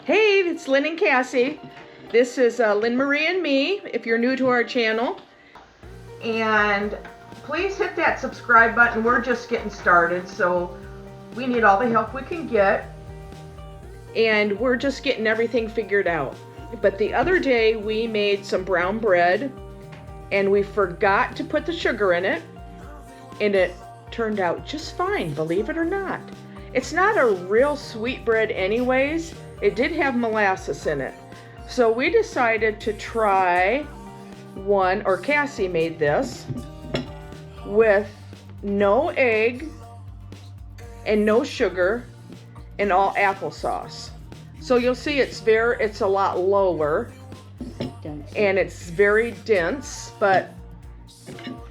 Hey, it's Lynn and Cassie. This is Lynn Marie and me, if you're new to our channel. And please hit that subscribe button. We're just getting started, so we need all the help we can get. And we're just getting everything figured out. But the other day we made some brown bread and we forgot to put the sugar in it. And it turned out just fine, believe it or not. It's not a real sweet bread anyways. It did have molasses in it. So we decided to try one, or Cassie made this, with no egg and no sugar and all applesauce. So you'll see it's a lot lower and it's very dense,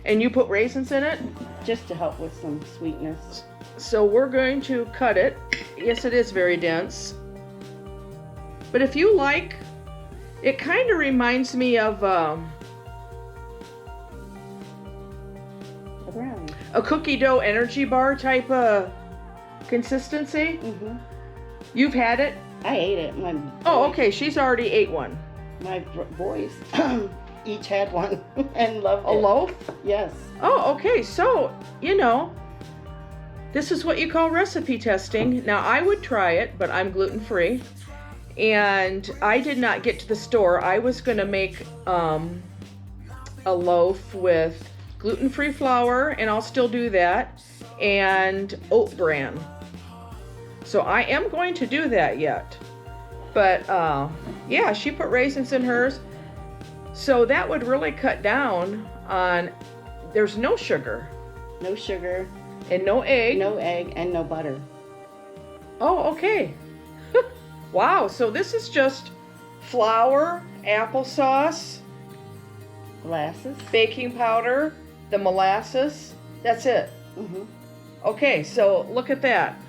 and you put raisins in it? Just to help with some sweetness. So we're going to cut it. Yes, it is very dense. But if you like, it kind of reminds me of a cookie dough energy bar type of consistency. Mm-hmm. You've had it? I ate it. Oh, okay. She's already ate one. My boys each had one and loved it. A loaf? Yes. Oh, okay. So, this is what you call recipe testing. Now, I would try it, but I'm gluten-free. And I did not get to the store. I was going to make a loaf with gluten-free flour, and I'll still do that, and oat bran. So I am going to do that yet. But yeah, she put raisins in hers. So that would really cut down on, there's no sugar. No sugar. And no egg. No egg and no butter. Oh, okay. Wow, so this is just flour, applesauce, molasses, baking powder, the molasses. That's it. Mm-hmm. Okay, so look at that.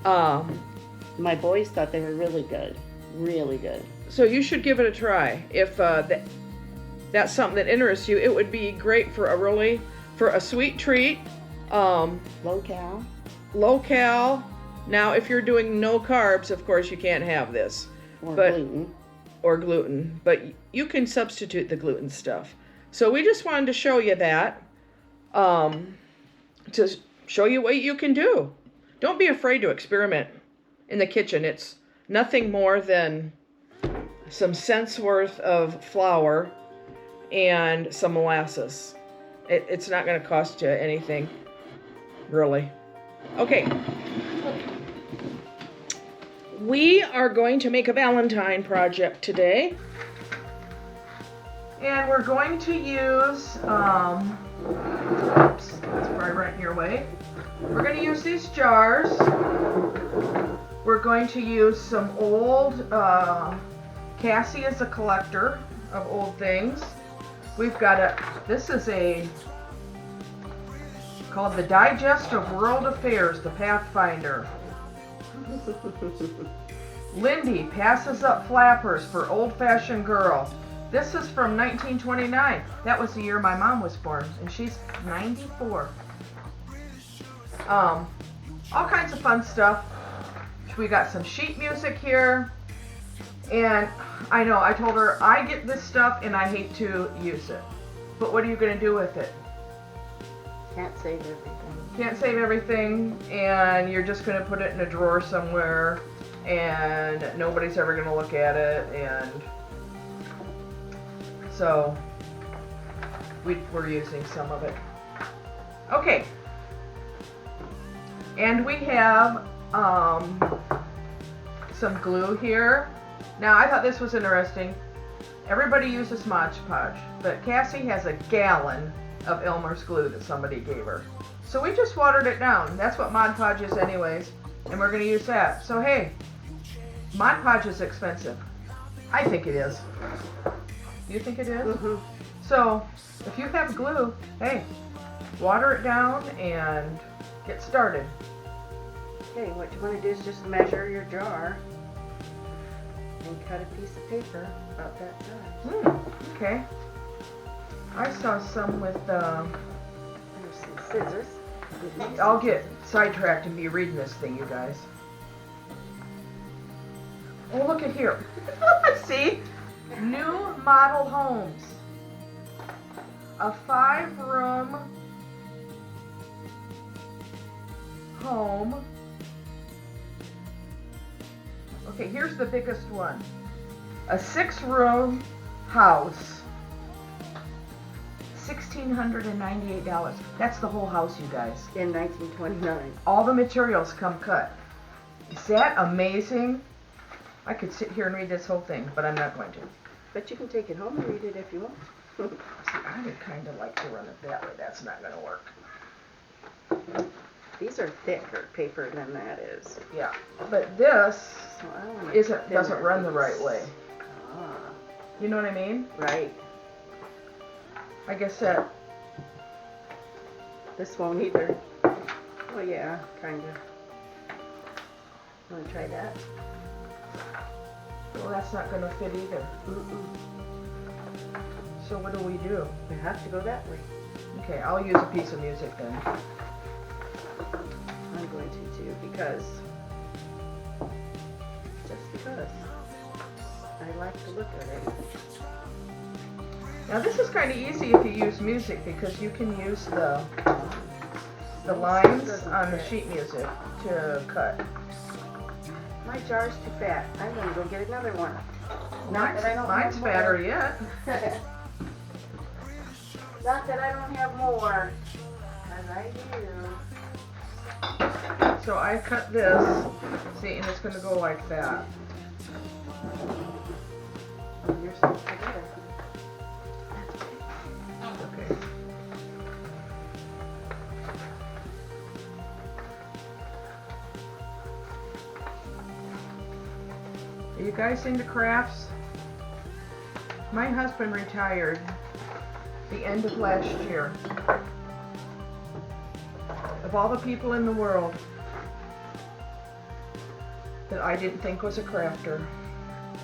My boys thought they were really good. Really good. So you should give it a try. If that's something that interests you, it would be great for a sweet treat. Low cal. Low cal. Now, if you're doing no carbs, of course, you can't have this. Gluten. Or gluten. But you can substitute the gluten stuff. So we just wanted to show you that. To show you what you can do. Don't be afraid to experiment in the kitchen. It's nothing more than some cents worth of flour and some molasses. It's not going to cost you anything, really. Okay. We are going to make a Valentine project today. And we're going to use, oops, that's probably right in your way. We're going to use these jars. We're going to use some old, Cassie is a collector of old things. We've got this is called the Digest of World Affairs, the Pathfinder. Lindy passes up flappers for old-fashioned girl. This is from 1929. That was the year my mom was born, and she's 94. All kinds of fun stuff. We got some sheet music here. And I know, I told her, I get this stuff and I hate to use it. But what are you going to do with it? Can't save everything. Can't save everything, and you're just going to put it in a drawer somewhere, and nobody's ever going to look at it, and so we're using some of it. Okay. And we have some glue here. Now, I thought this was interesting. Everybody uses Mod Podge, but Cassie has a gallon of Elmer's glue that somebody gave her. So we just watered it down. That's what Mod Podge is anyways, and we're going to use that. So hey, Mod Podge is expensive. I think it is. You think it is? Mm-hmm. So if you have glue, hey, water it down and get started. Okay, what you want to do is just measure your jar and cut a piece of paper about that size. Okay. I saw some with There's some scissors. I'll get sidetracked and be reading this thing, you guys. Oh, look at here. See? New model homes. A 5-room home. Okay, here's the biggest one. A 6-room house. $1,698. That's the whole house, you guys. In 1929. All the materials come cut. Is that amazing? I could sit here and read this whole thing, but I'm not going to. But you can take it home and read it if you want. See, I would kind of like to run it that way. That's not going to work. These are thicker paper than that is. Yeah, but this So I want to doesn't run the right way. Ah, You know what I mean? right. I guess that. This won't either. Well, yeah, kind of. Want to try that? Well, that's not going to fit either. Mm-mm. So what do we do? You have to go that way. Okay, I'll use a piece of music then. I'm going to too, because just because I like to look at it. Now this is kind of easy if you use music because you can use the lines on the sheet music to cut. My jar's too fat. I'm going to go get another one. Not that I don't mine's have fatter more. yet. Not that I don't have more, because I do. So I cut this, see, and it's going to go like that. Oh, you're so together. Okay. Are you guys into crafts? My husband retired the end of last year. Of all the people in the world that I didn't think was a crafter,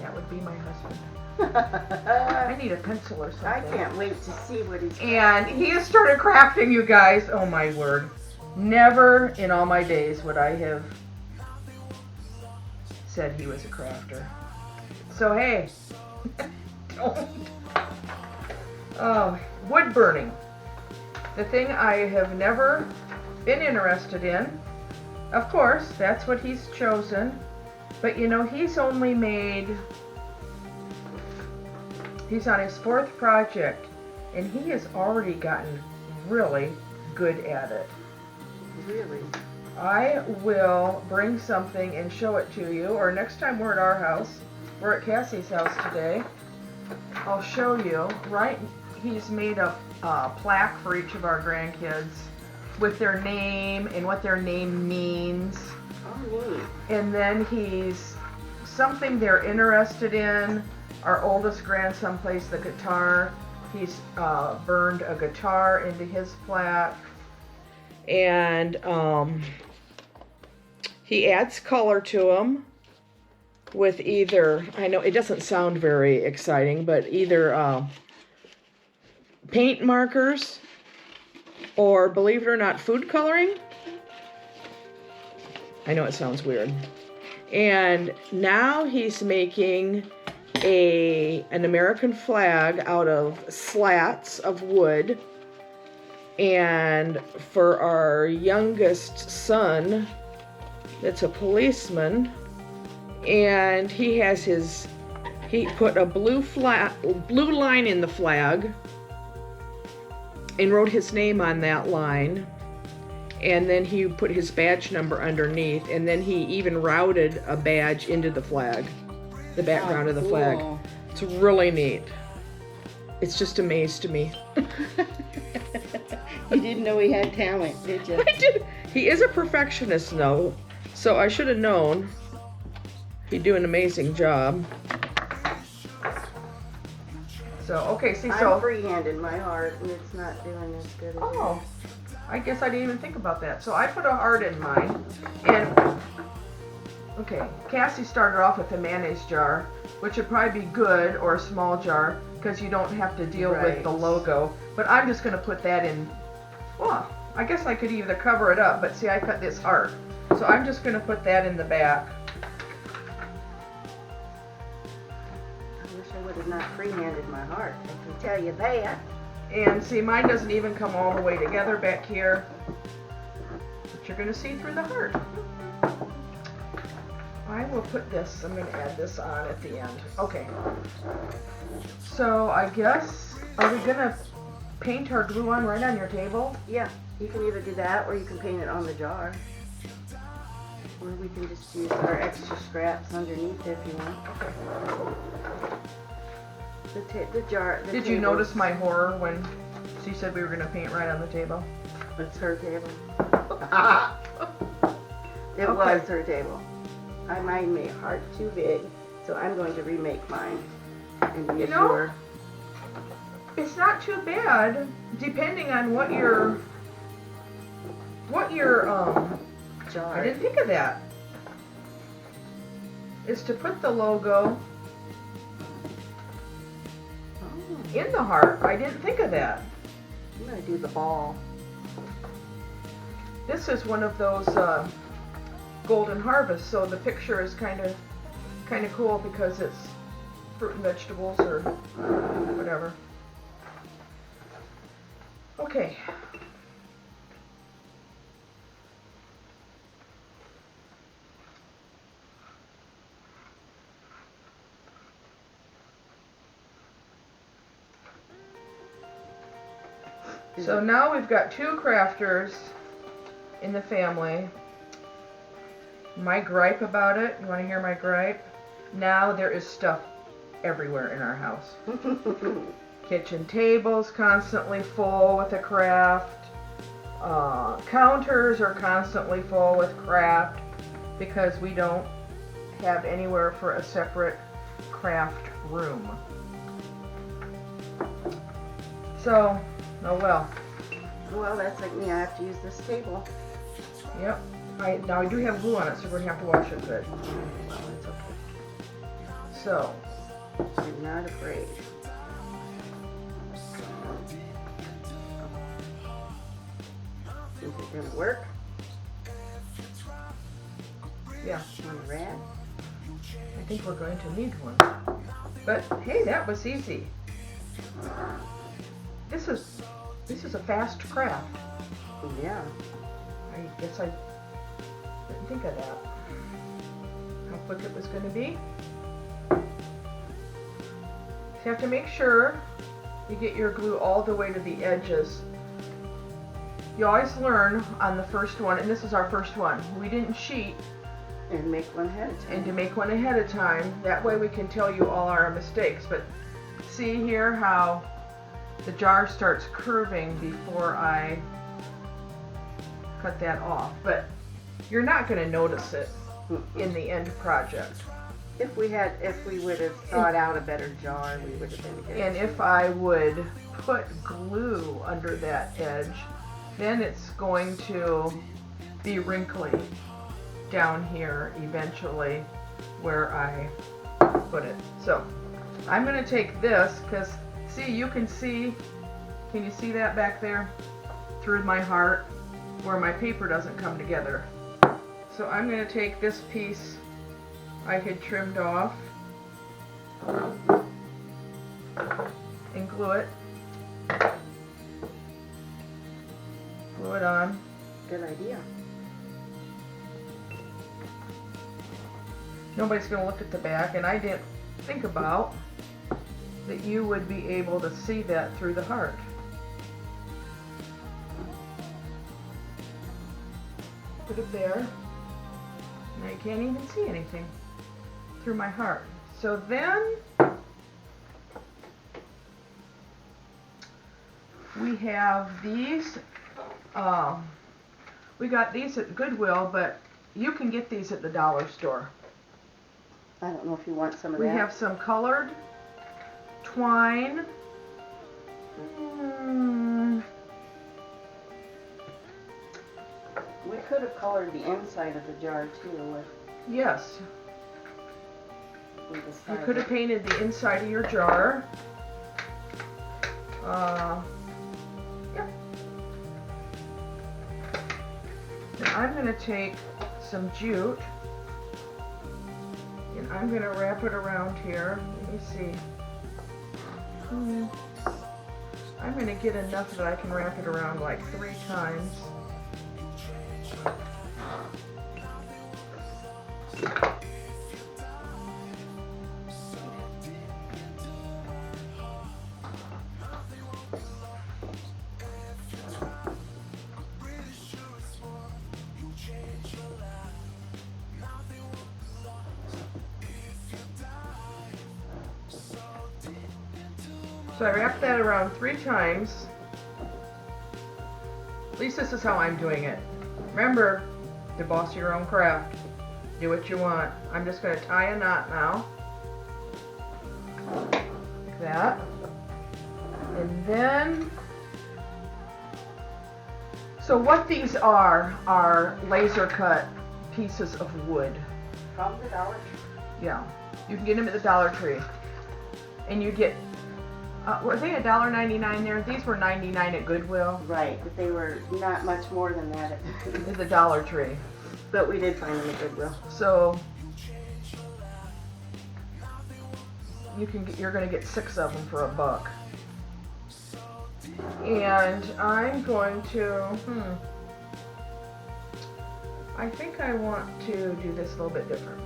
that would be my husband. I need a pencil or something. I can't wait to see what he's And he has started crafting, you guys. Oh my word. Never in all my days would I have said he was a crafter. So hey, don't. Oh, wood burning. The thing I have never been interested in. Of course, that's what he's chosen. But you know, he's on his 4th project, and he has already gotten really good at it. really. I will bring something and show it to you, or next time we're at our house, we're at Cassie's house today, I'll show you. Right, he's made a plaque for each of our grandkids with their name and what their name means. Oh, neat. And then he's something they're interested in. Our oldest grandson plays the guitar. He's burned a guitar into his plaque. And he adds color to them with either, I know it doesn't sound very exciting, but either paint markers or, believe it or not, food coloring. I know it sounds weird. And now he's making an American flag out of slats of wood. And for our youngest son, that's a policeman, and he put a blue line in the flag and wrote his name on that line. And then he put his badge number underneath, and then he even routed a badge into the flag, the background of the flag. It's really neat. It's just a maze to me. You didn't know he had talent, did you? I did. He is a perfectionist, though, so I should have known. He'd do an amazing job. So, okay, see, so... I'm free-handed my heart, and it's not doing as good as Oh, I guess I didn't even think about that. So I put a heart in mine, and... Okay, Cassie started off with a mayonnaise jar, which would probably be good, or a small jar, because you don't have to deal with the logo. But I'm just going to put that in... Well, I guess I could either cover it up, but see, I cut this heart. So I'm just going to put that in the back. has not freehanded my heart. I can tell you that. And see, mine doesn't even come all the way together back here. But you're going to see through the heart. I will put this, I'm going to add this on at the end. Okay. So I guess, are we going to paint our glue on right on your table? Yeah, you can either do that or you can paint it on the jar. Or we can just use our extra scraps underneath if you want. Okay. The jar. Did you notice my horror when she said we were going to paint right on the table? It's her table. It Okay. was her table. Mine made heart too big, so I'm going to remake mine and use your. It's not too bad, depending on what your jar. I didn't think of that. Is to put the logo in the heart. I didn't think of that. I'm gonna do the ball. This is one of those golden harvests, so the picture is kind of cool because it's fruit and vegetables or whatever. Okay. So now we've got two crafters in the family. My gripe about it, you want to hear my gripe? Now there is stuff everywhere in our house. Kitchen tables constantly full with the craft. Counters are constantly full with craft because we don't have anywhere for a separate craft room. So, oh well. Well, that's like me. I have to use this table. Yep. Now I do have glue on it, so we're gonna have to wash it good. Well, it's okay. So, I'm not afraid. Is it gonna work? yeah, On the rad? I think we're going to need one. But hey, that was easy. This is a fast craft. Yeah. I guess I didn't think of that. How quick it was going to be. You have to make sure you get your glue all the way to the edges. You always learn on the first one, and this is our first one. We didn't cheat And make one ahead of time. and to make one ahead of time. That way we can tell you all our mistakes. But see here how the jar starts curving before I cut that off. But you're not going to notice it in the end project. If we would have thought out a better jar, we would have been good. And if I would put glue under that edge, then it's going to be wrinkly down here eventually where I put it. So I'm going to take this because see, you can see, can you see that back there through my heart where my paper doesn't come together? So I'm going to take this piece I had trimmed off and glue it. Glue it on. Good idea. Nobody's going to look at the back, and I didn't think about that you would be able to see that through the heart. Put it there. Now you can't even see anything through my heart. So then we have these. We got these at Goodwill, but you can get these at the dollar store. I don't know if you want some of We that. have some colored twine. We could have colored the inside of the jar too. Yes, If we you decided. could have painted the inside of your jar. Yeah. Now I'm going to take some jute and I'm going to wrap it around here. Let me see. I'm going to get enough that I can wrap it around like 3 times. So I wrapped that around 3 times. At least this is how I'm doing it. Remember, the boss of your own craft. Do what you want. I'm just going to tie a knot now. Like that. And then, so what these are laser cut pieces of wood. From the Dollar Tree. Yeah. You can get them at the Dollar Tree. And you get, were they $1.99 there? These were $99 at Goodwill. Right, but they were not much more than that At the Dollar Tree. But we did find them at Goodwill. So you're going to get 6 of them for $1. And I'm going to, I think I want to do this a little bit different.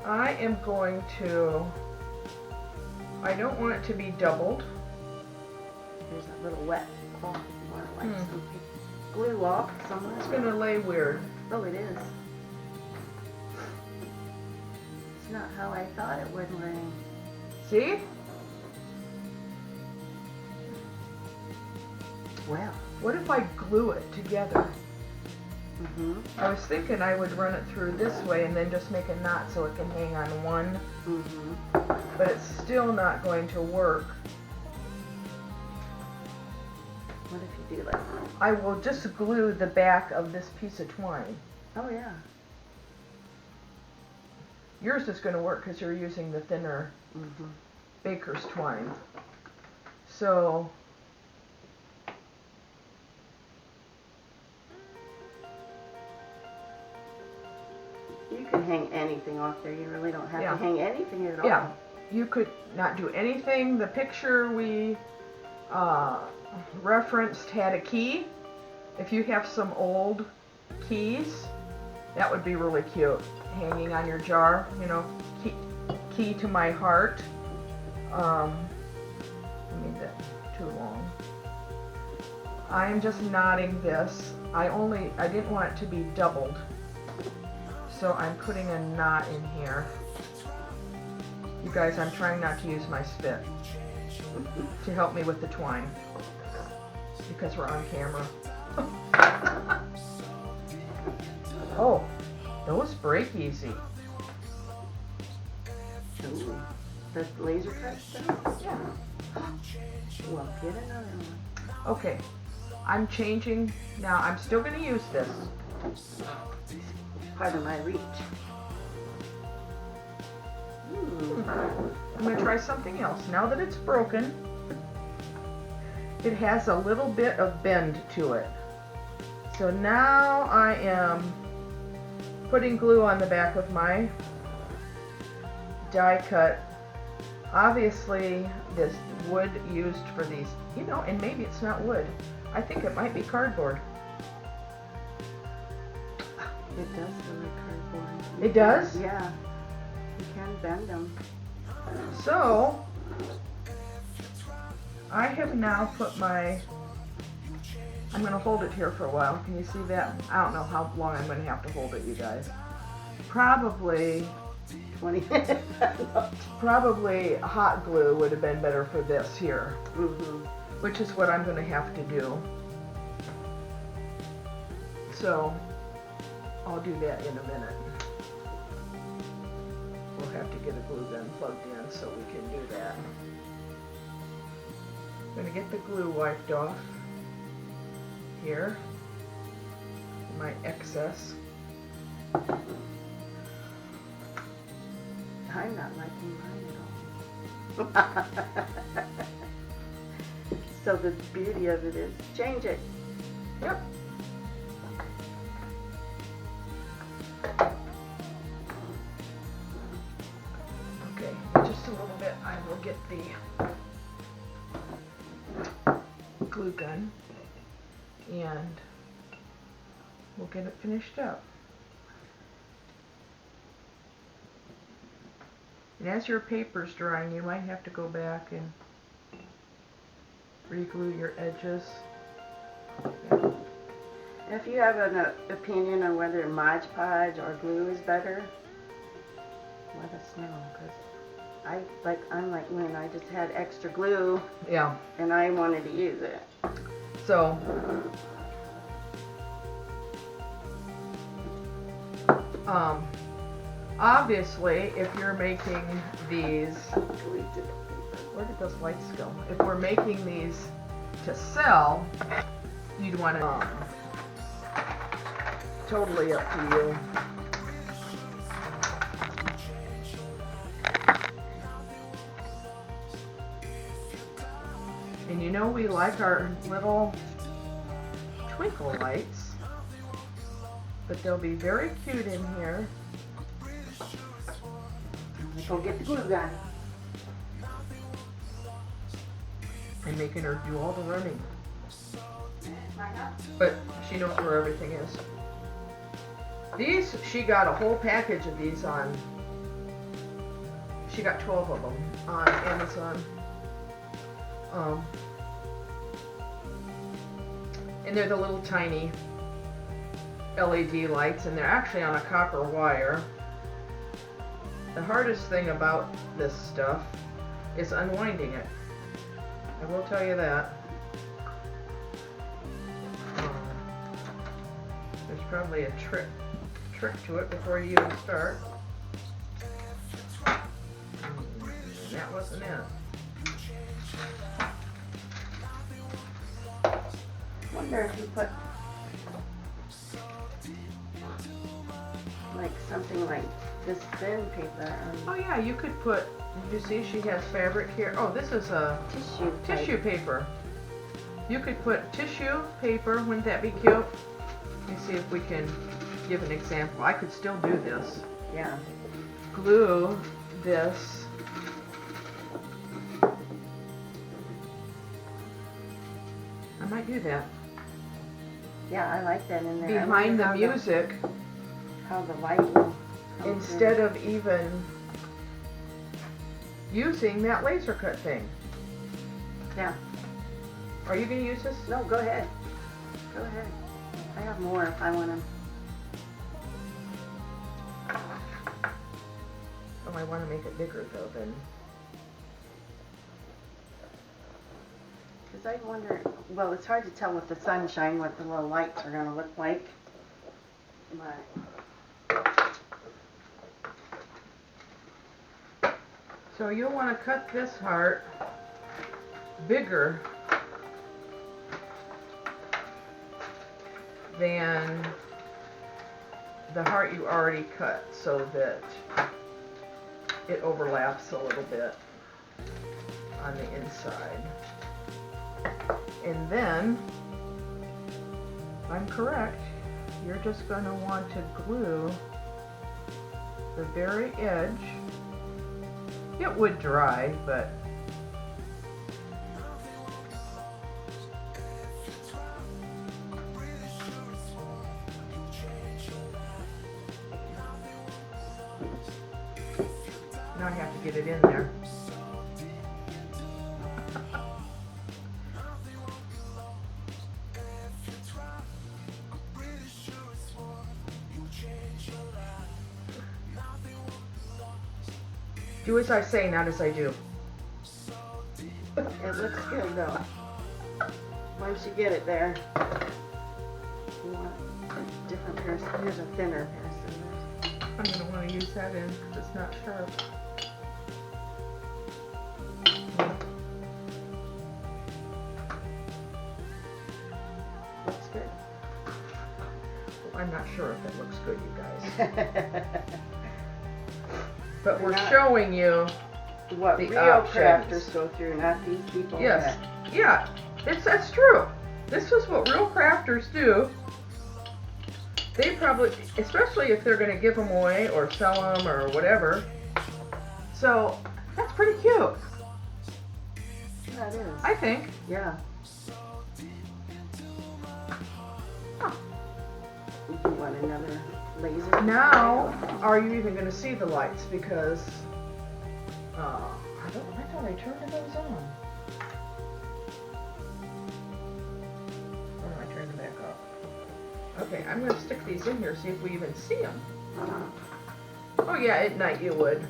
I am going to, I don't want it to be doubled. There's a little wet cloth. Like some glue off somewhere. It's going to lay weird. Oh, it is. It's not how I thought it would lay. See? Well. What if I glue it together? Mm-hmm. I was thinking I would run it through this way and then just make a knot so it can hang on one. Mm-hmm. But it's still not going to work. What if you do like that? I will just glue the back of this piece of twine. Oh, yeah. Yours is going to work because you're using the thinner Mm-hmm. baker's twine. So You can hang anything off there. You really don't have Yeah. to hang anything at all. yeah, you could not do anything. The picture we referenced had a key. If you have some old keys, that would be really cute. Hanging on your jar, you know, key to my heart. I made that too long. I'm just knotting this. I didn't want it to be doubled. So I'm putting a knot in here. You guys, I'm trying not to use my spit to help me with the twine because we're on camera. Oh, those break easy. Ooh. The laser cut stuff? Yeah. Well, get another one. Okay, I'm changing now. I'm still going to use this. Part of my reach. I'm going to try something else. Now that it's broken, it has a little bit of bend to it. So now I am putting glue on the back of my die cut. Obviously, this wood used for these, you know, and maybe it's not wood. I think it might be cardboard. It does feel like cardboard. It does? Yeah. You can bend them. So, I have now put my, I'm going to hold it here for a while. Can you see that? I don't know how long I'm going to have to hold it, you guys. Probably 20 minutes. Probably hot glue would have been better for this here, Mm-hmm. which is what I'm going to have to do. So, I'll do that in a minute. We'll have to get a glue gun plugged in so we can do that. I'm going to get the glue wiped off here, my excess. I'm not liking mine at all. So the beauty of it is change it. Yep. Okay, just glue gun and we'll get it finished up. And as your paper's drying, you might have to go back and re-glue your edges. Yeah. If you have an opinion on whether Mod Podge or glue is better, let us know, because I'm like Lynn, I just had extra glue Yeah. and I wanted to use it. So, obviously, if you're making these, where did those lights go? If we're making these to sell, you'd want to, totally up to you. And you know we like our little twinkle lights, but they'll be very cute in here. Go get the glue gun. And making her do all the running. But she knows where everything is. These, she got a whole package of these on, she got 12 of them on Amazon. And they're the little tiny LED lights, and they're actually on a copper wire. The hardest thing about this stuff is unwinding it. I will tell you that. There's probably a trick to it before you even start. And that wasn't it. Wonder if you put like something like this thin paper Oh on yeah, you could put, did you see she has fabric here? Oh, this is a tissue paper. You could put tissue paper, wouldn't that be cute? Let me see if we can give an example. I could still do this. Yeah. Glue this. I might do that. Yeah, I like that in there. Behind the music, how the light will come instead through. of even using that laser cut thing. Yeah. Are you going to use this? No, go ahead. Go ahead. I have more if I want them. Oh, I want to make it bigger though then. Because I wonder, well, it's hard to tell with the sunshine what the little lights are going to look like. But So you'll want to cut this heart bigger than the heart you already cut so that it overlaps a little bit on the inside. And then, if I'm correct, you're just going to want to glue the very edge. It would dry, but now I have to get it in there. Do as I say, not as I do. it looks good though. Once you get it there. You want a different pair of scissors, a thinner pair of scissors. I'm going to want to use that in because it's not sharp. Looks good. Well, I'm not sure if it looks good, you guys. But we're Not- showing you What the real options. crafters go through, not these people. Yes, that- yeah, that's true. This is what real crafters do. They probably, especially if they're going to give them away or sell them or whatever. So that's pretty cute. Yeah, it is. I think. Yeah. Huh. Do you want another laser? Now, are you even going to see the lights? Because I thought I turned those on. Oh, I turned them back up. Okay, I'm going to stick these in here, see if we even see them. Oh yeah, at night you would.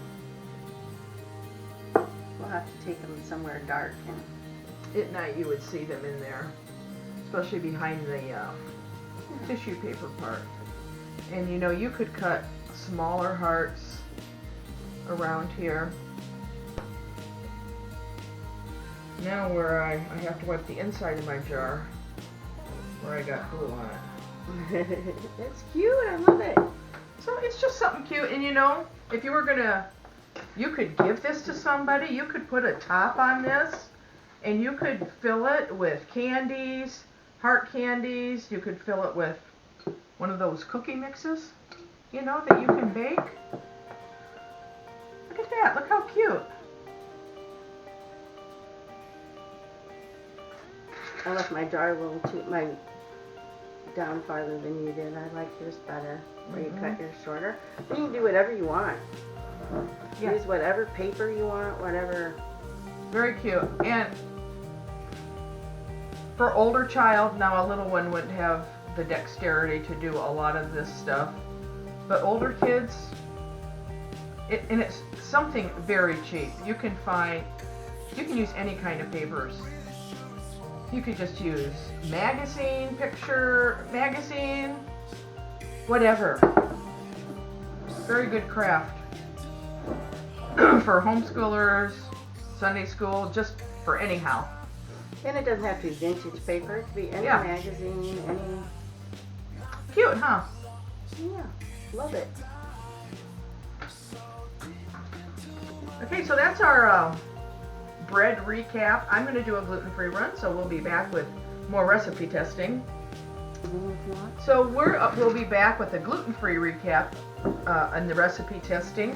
We'll have to take them somewhere dark. And At night you would see them in there, especially behind the tissue paper part. And you know, you could cut smaller hearts around here. Now where I have to wipe the inside of my jar where I got glue on it. It's cute. I love it. So it's just something cute. And you know, if you were gonna, you could give this to somebody, you could put a top on this and you could fill it with candies, heart candies. You could fill it with one of those cookie mixes, you know, that you can bake. Look at that. Look how cute. I left my jar a little too down farther than you did. I like yours better, where you cut yours shorter. You can do whatever you want. Yeah. Use whatever paper you want, whatever. Very cute. And for older child, now a little one wouldn't have the dexterity to do a lot of this stuff. But older kids, and it's something very cheap. You can use any kind of papers. You could just use magazine, whatever. Very good craft. For homeschoolers, Sunday school, just for anyhow. And it doesn't have to be vintage paper. It could be any Yeah. magazine, any. Cute, huh? Yeah, love it. Okay, so that's our bread recap. I'm going to do a gluten-free run, so we'll be back with more recipe testing. So we'll be back with a gluten-free recap and the recipe testing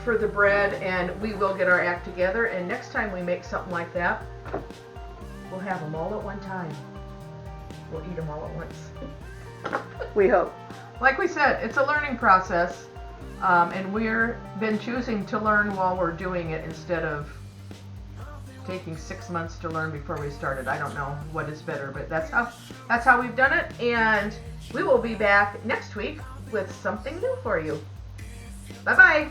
for the bread, and we will get our act together. And next time we make something like that, we'll have them all at one time. We'll eat them all at once. We hope. Like we said, it's a learning process. And we've been choosing to learn while we're doing it instead of taking 6 months to learn before we started. I don't know what is better, but that's how we've done it. And we will be back next week with something new for you. Bye-bye.